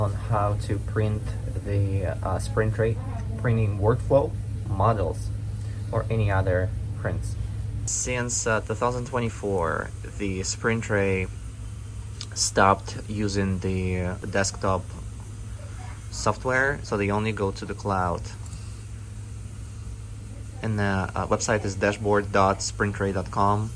On how to print the SprintRay printing workflow, models, or any other prints. Since 2024, the SprintRay stopped using the desktop software, so they only go to the cloud. And the website is dashboard.sprintray.com,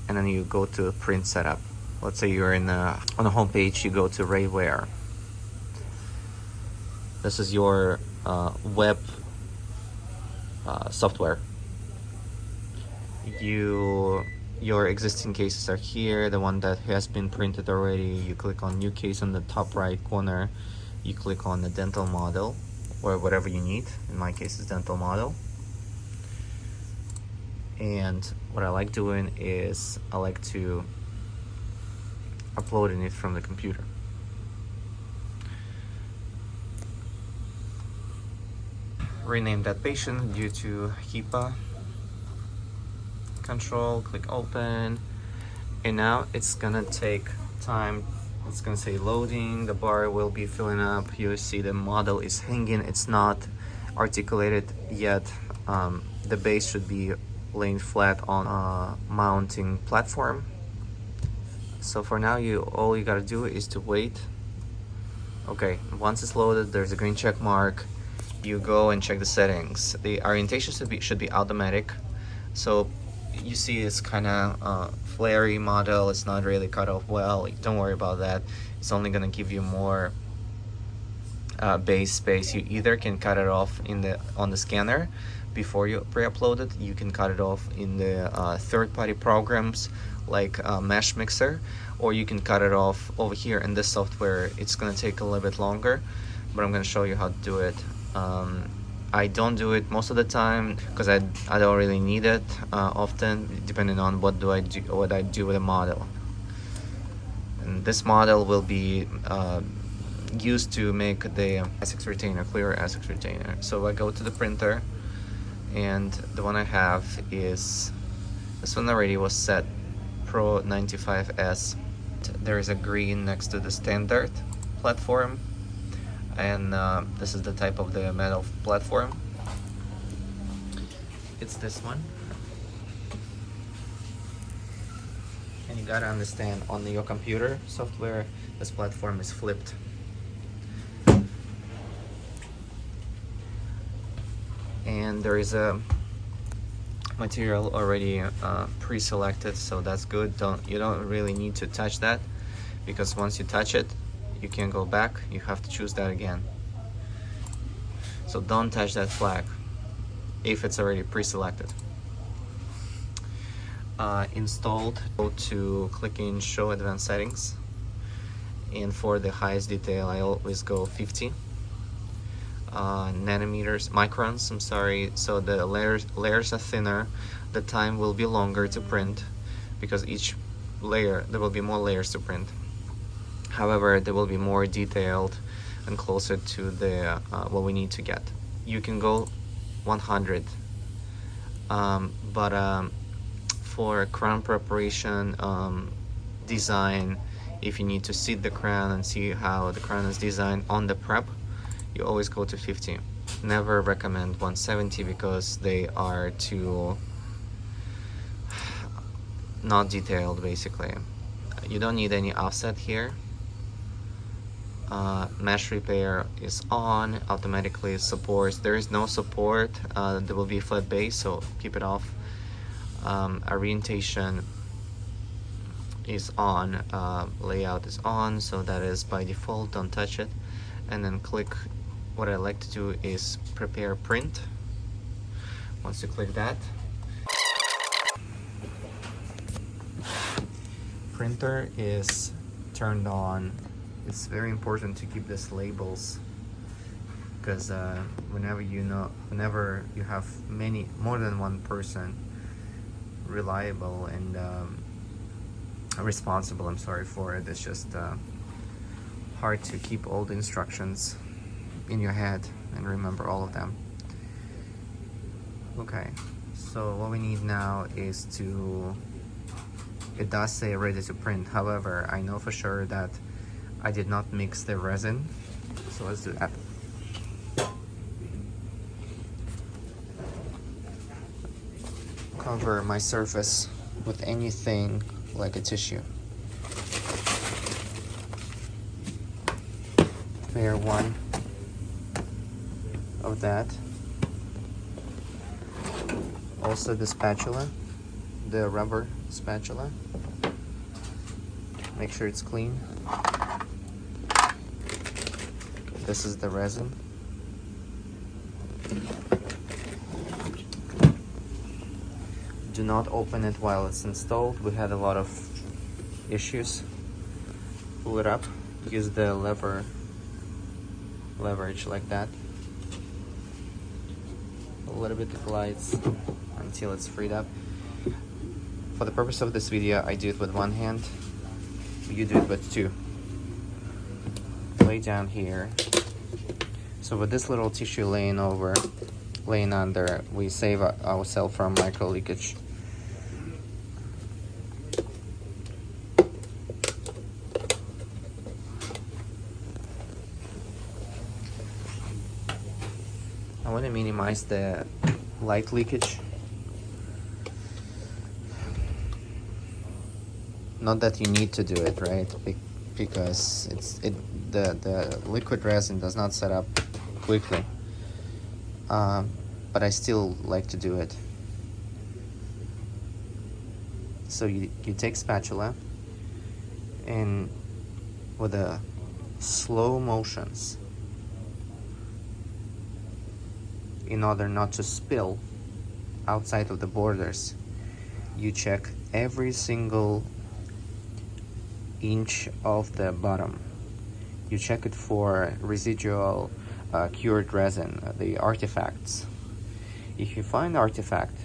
and then you go to print setup. Let's say you're on the home page, you go to Rayware. This is your web software. Your existing cases are here. The one that has been printed already, you click on new case on the top right corner. You click on the dental model or whatever you need. In my case, it's dental model. And what I like doing is I like to uploading it from the computer. Rename that patient due to HIPAA control, click open, and now it's gonna take time. It's gonna say loading, the bar will be filling up. You see the model is hanging, it's not articulated yet. The base should be laying flat on a mounting platform. So for now, all you gotta do is to wait. Okay, once it's loaded, there's a green check mark. You go and check the settings. The orientation should be automatic. So you see it's kind of flary model. It's not really cut off well. Don't worry about that. It's only gonna give you more base space. You either can cut it off on the scanner before you pre-upload it. You can cut it off in the third-party programs like Mesh Mixer, or you can cut it off over here in this software. It's gonna take a little bit longer, but I'm gonna show you how to do it. I don't do it most of the time because I don't really need it often, depending on what I do with a model. And this model will be used to make the Essex retainer, clear Essex retainer. So I go to the printer, and the one I have is this one already was set Pro 95S. There is a green next to the standard platform, and this is the type of the metal platform. It's this one. And you gotta understand, on your computer software, this platform is flipped. And there is a material already pre-selected, so that's good. You don't really need to touch that, because once you touch it, you can't go back. You have to choose that again. So don't touch that flag if it's already pre-selected. Installed, go to clicking show advanced settings, and for the highest detail I always go 50 microns, I'm sorry. So the layers are thinner, the time will be longer to print, because each layer, there will be more layers to print. However, they will be more detailed and closer to the what we need to get. You can go 100, but for crown preparation, design, if you need to seat the crown and see how the crown is designed on the prep, you always go to 50. Never recommend 170 because they are too not detailed, basically. You don't need any offset here. Mesh repair is on, automatically supports. There is no support, there will be a flat base, so keep it off. Orientation is on, layout is on, so that is by default, don't touch it. And then click, what I like to do is prepare print. Once you click that, printer is turned on. It's very important to keep these labels, because whenever you have more than one person reliable and responsible, I'm sorry for it, it's just hard to keep all the instructions in your head and remember all of them. Okay, so what we need now is it does say ready to print. However, I know for sure that I did not mix the resin, so let's do that. Cover my surface with anything like a tissue. Layer 1 of that. Also the spatula, the rubber spatula. Make sure it's clean. This is the resin. Do not open it while it's installed. We had a lot of issues. Pull it up. Use the leverage like that. A little bit of glides until it's freed up. For the purpose of this video, I do it with one hand. You do it with two. Lay down here. So with this little tissue laying under, we save ourselves from micro leakage. I want to minimize the light leakage. Not that you need to do it, right? Because the liquid resin does not set up quickly. But I still like to do it. So you take spatula and with the slow motions, in order not to spill outside of the borders, you check every single inch of the bottom. You check it for residual cured resin, the artifacts. If you find artifact,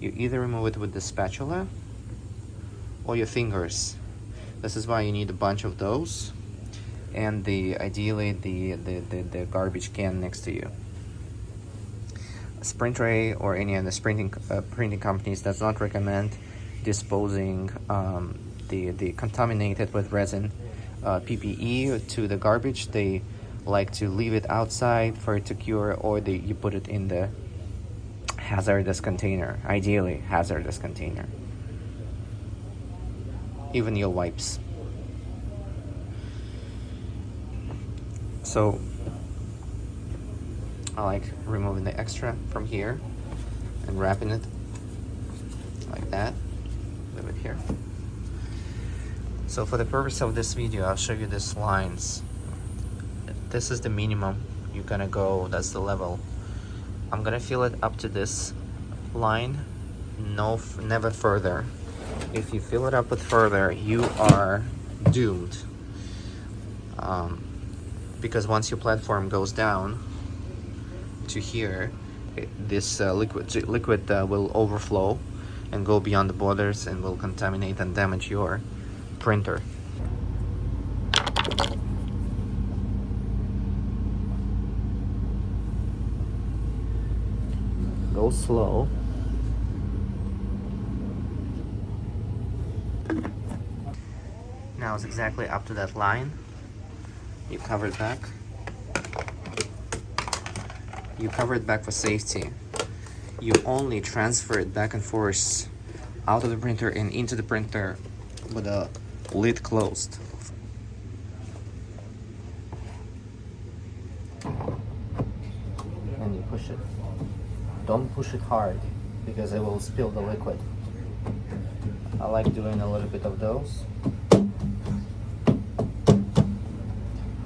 you either remove it with the spatula or your fingers. This is why you need a bunch of those, and ideally the garbage can next to you. SprintRay or any of the printing companies does not recommend disposing the contaminated with resin PPE to the garbage. They like to leave it outside for it to cure, or you put it in the hazardous container, ideally hazardous container. Even your wipes. So I like removing the extra from here and wrapping it like that. Leave it here. So for the purpose of this video, I'll show you these lines. This is the minimum you're gonna go, that's the level. I'm gonna fill it up to this line, never further. If you fill it up with further, you are doomed. Because once your platform goes down to here, this liquid will overflow and go beyond the borders and will contaminate and damage your printer. Go slow. Now it's exactly up to that line. You cover it back. You cover it back for safety. You only transfer it back and forth out of the printer and into the printer with the lid closed. And you push it. Don't push it hard because it will spill the liquid. I like doing a little bit of those.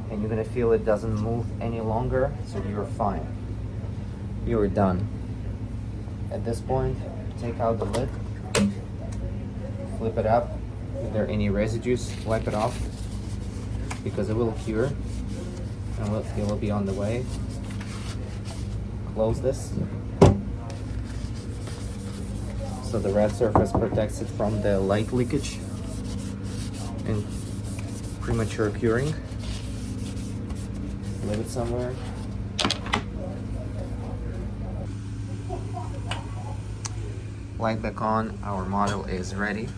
And you're gonna feel it doesn't move any longer, so you're fine. You're done. At this point, take out the lid, flip it up. If there are any residues, wipe it off because it will cure and it will be on the way. Close this so the red surface protects it from the light leakage and premature curing. Leave it somewhere. Light back on, our model is ready.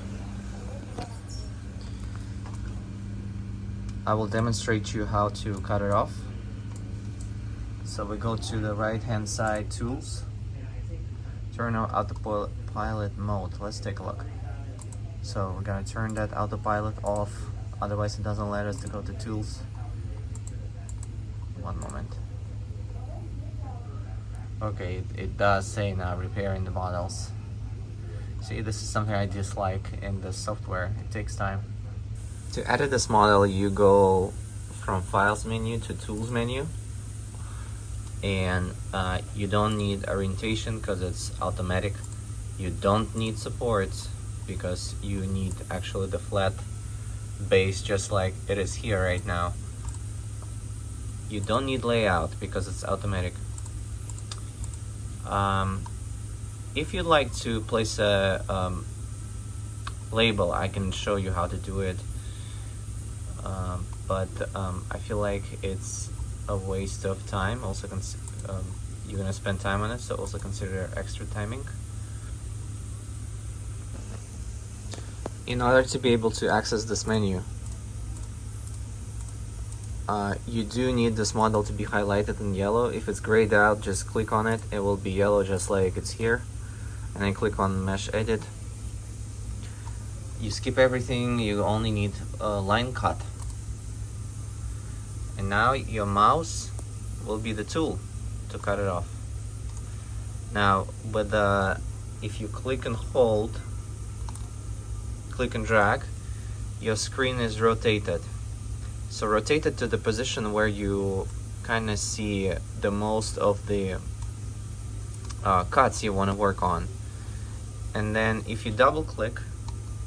I will demonstrate you how to cut it off. So we go to the right hand side, tools, turn on autopilot mode. Let's take a look. So we're gonna turn that autopilot off, otherwise it doesn't let us to go to tools. One moment. Okay, it does say now repairing the models. See, this is something I dislike in the software. It takes time. To edit this model, you go from Files menu to Tools menu, and you don't need orientation because it's automatic. You don't need supports because you need actually the flat base just like it is here right now. You don't need layout because it's automatic. If you'd like to place a label, I can show you how to do it, but I feel like it's a waste of time. Also, you're gonna spend time on it, so also consider extra timing. In order to be able to access this menu, you do need this model to be highlighted in yellow. If it's grayed out, just click on it. It will be yellow just like it's here. And then click on Mesh Edit. You skip everything, you only need a line cut. And now your mouse will be the tool to cut it off. Now, with if you click and hold, click and drag, your screen is rotated. So rotate it to the position where you kind of see the most of the cuts you want to work on. And then if you double click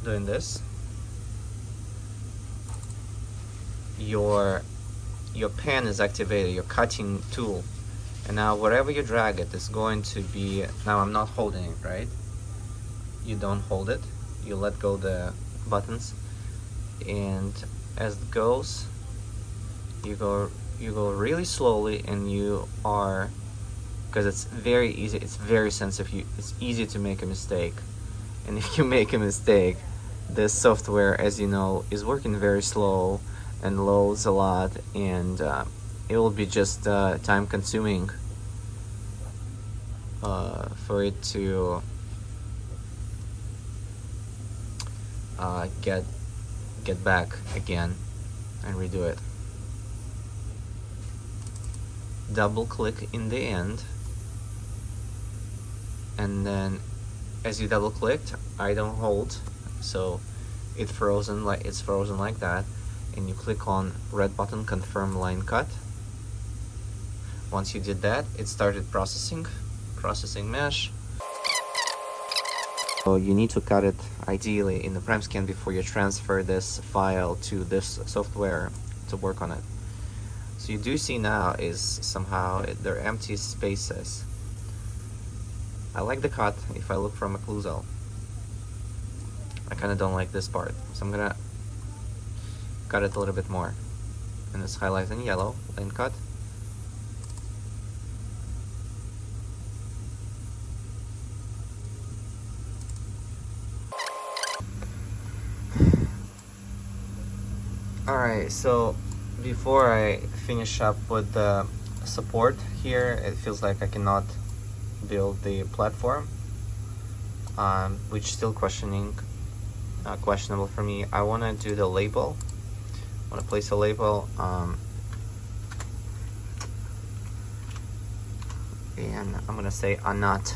doing this, your pen is activated, your cutting tool. And now wherever you drag it is going to be, now I'm not holding it, right? You don't hold it, you let go the buttons, and as it goes, you go really slowly, and you are, because it's very easy, it's very sensitive, it's easy to make a mistake. And if you make a mistake, this software, as you know, is working very slow and loads a lot, and it will be just time consuming for it to get back again and redo it. Double click in the end, and then as you double clicked, I don't hold, so it's frozen like that, and you click on red button, confirm line cut. Once you did that, it started processing mesh. So you need to cut it ideally in the prime scan before you transfer this file to this software to work on it. So you do see now is somehow there are empty spaces. I like the cut if I look from occlusal. I kind of don't like this part, so I'm gonna cut it a little bit more. And it's highlighted in yellow, line cut. Alright, so before I finish up with the support here, it feels like I cannot build the platform, which is still questionable for me. I want to do the label. I want to place a label, and I'm gonna say a nut.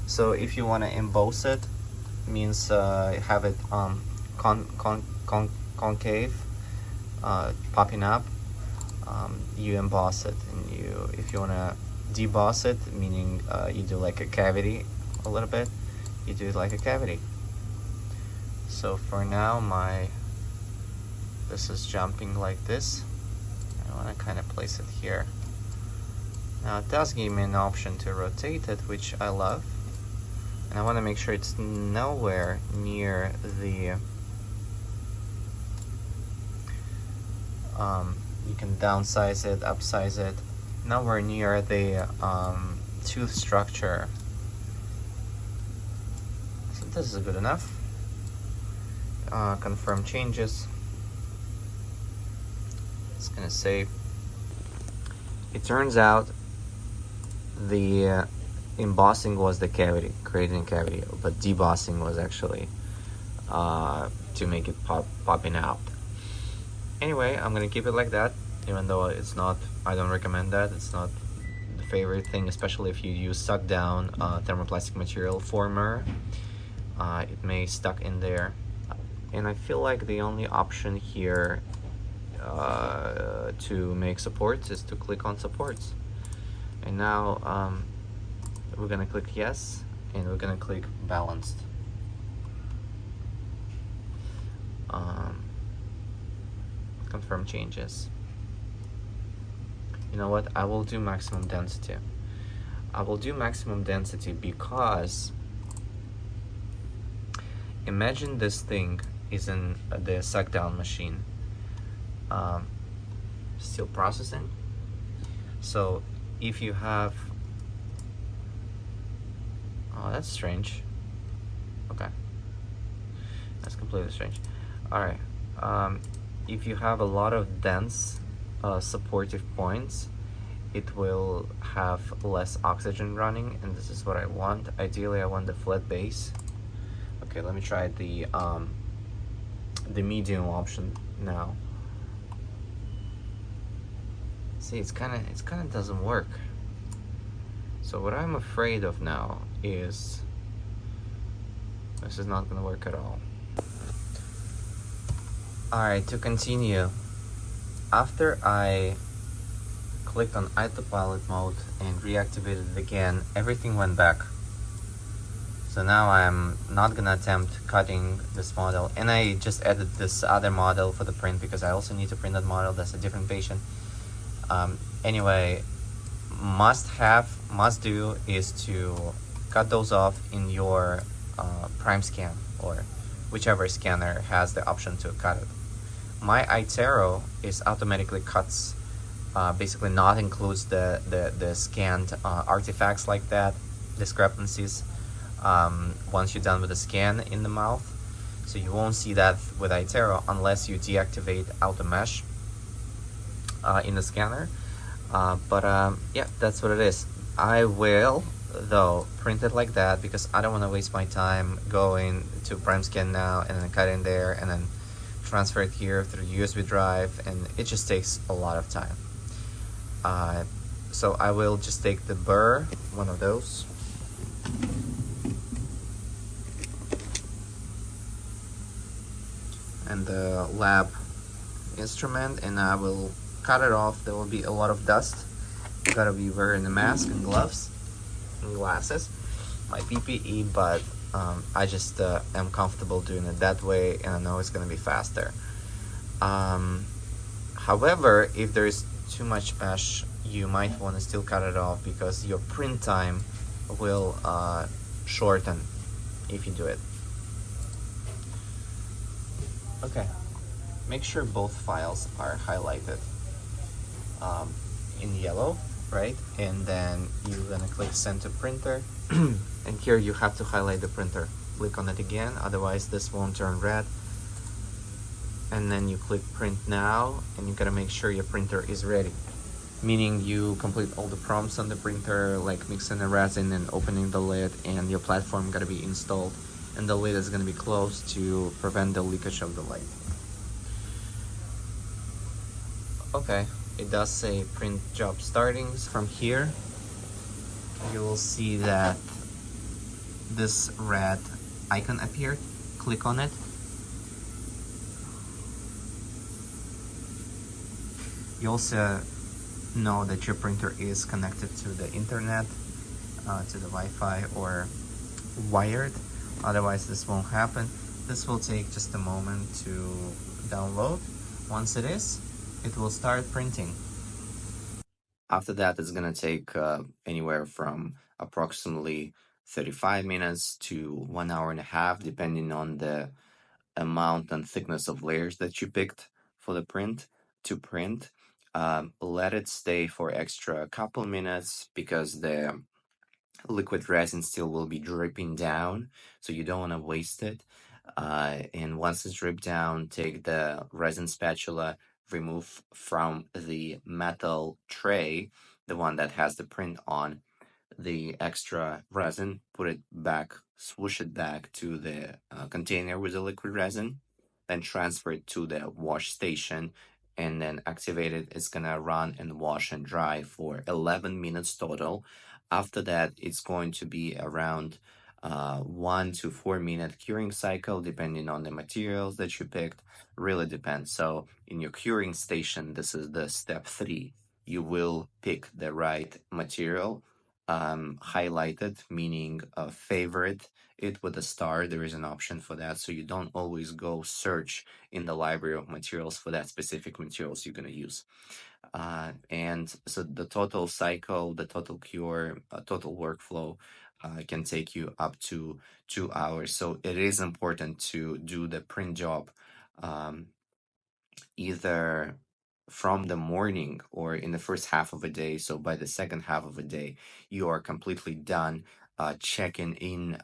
So if you want to emboss it, means have it concave, popping up, you emboss it. And if you want to deboss it, meaning you do like a cavity a little bit, you do it like a cavity. So for now, this is jumping like this. I want to kind of place it here. Now it does give me an option to rotate it, which I love, and I want to make sure it's nowhere near the you can downsize it, upsize it, nowhere near the tooth structure. So this is good enough. Confirm changes. It's gonna save. It turns out the embossing was the cavity, creating a cavity, but debossing was actually to make it popping out. Anyway, I'm gonna keep it like that, even though it's not, I don't recommend that. It's not the favorite thing, especially if you use suck down thermoplastic material former. It may stuck in there. And I feel like the only option here to make supports is to click on supports. And now we're gonna click yes, and we're gonna click balanced. Confirm changes. You know what? I will do maximum density. I will do maximum density because imagine this thing is in the suck down machine. Still processing. So if you have, oh, that's strange. Okay, that's completely strange. All right. If you have a lot of dense supportive points, it will have less oxygen running, and this is what I want. Ideally, I want the flat base. Okay, let me try the medium option now. See, it's kind of doesn't work. So what I'm afraid of now is this is not gonna work at all. Alright, to continue, after I clicked on autopilot mode and reactivated it again, everything went back. So now I'm not gonna attempt cutting this model, and I just added this other model for the print because I also need to print that model. That's a different patient. Anyway, must do is to cut those off in your prime scan, or whichever scanner has the option to cut it. My iTero is automatically cuts, basically not includes the scanned artifacts like that, discrepancies, once you're done with the scan in the mouth. So you won't see that with iTero unless you deactivate auto mesh in the scanner. Yeah, that's what it is. I will though print it like that because I don't want to waste my time going to prime scan now and then cut in there and then transfer it here through USB drive, and it just takes a lot of time. So I will just take the burr, one of those, and the lab instrument, and I will cut it off. There will be a lot of dust. You gotta be wearing a mask and gloves and glasses, my PPE, but I just am comfortable doing it that way, and I know it's gonna be faster. However, if there is too much mesh, you might want to still cut it off because your print time will shorten if you do it. Okay, make sure both files are highlighted in yellow, right? And then you're gonna click send to printer, and here you have to highlight the printer. Click on it again, otherwise this won't turn red. And then you click print now, and you gotta make sure your printer is ready, meaning you complete all the prompts on the printer, like mixing the resin and opening the lid, and your platform gotta be installed, and the lid is gonna be closed to prevent the leakage of the light. Okay, it does say print job startings. From here you will see that this red icon appeared. Click on it. You also know that your printer is connected to the internet, to the Wi-Fi or wired, otherwise this won't happen. This will take just a moment to download. Once it is, it will start printing. After that, it's gonna take anywhere from approximately 35 minutes to 1 hour and a half, depending on the amount and thickness of layers that you picked for the print to print. Let it stay for extra couple minutes because the liquid resin still will be dripping down, so you don't want to waste it. And once it's dripped down, take the resin spatula, remove from the metal tray, the one that has the print on, the extra resin, put it back, swoosh it back to the container with the liquid resin, then transfer it to the wash station, and then activate it. It's gonna run and wash and dry for 11 minutes total. After that, it's going to be around 1 to 4 minute curing cycle, depending on the materials that you picked. Really depends. So in your curing station, this is the step 3. You will pick the right material, highlighted, meaning favorite it with a star. There is an option for that, so you don't always go search in the library of materials for that specific materials you're going to use. And so the total cycle, the total cure, total workflow can take you up to 2 hours. So it is important to do the print job um, either from the morning or in the first half of a day. So by the second half of a day, you are completely done checking in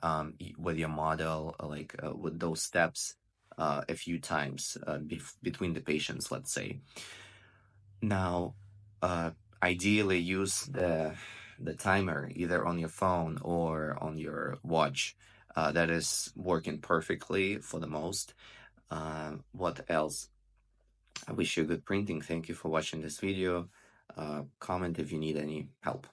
with your model, with those steps a few times between the patients, let's say. Now, uh, ideally use the timer either on your phone or on your watch. That is working perfectly for the most. What else? I wish you good printing. Thank you for watching this video. Comment if you need any help.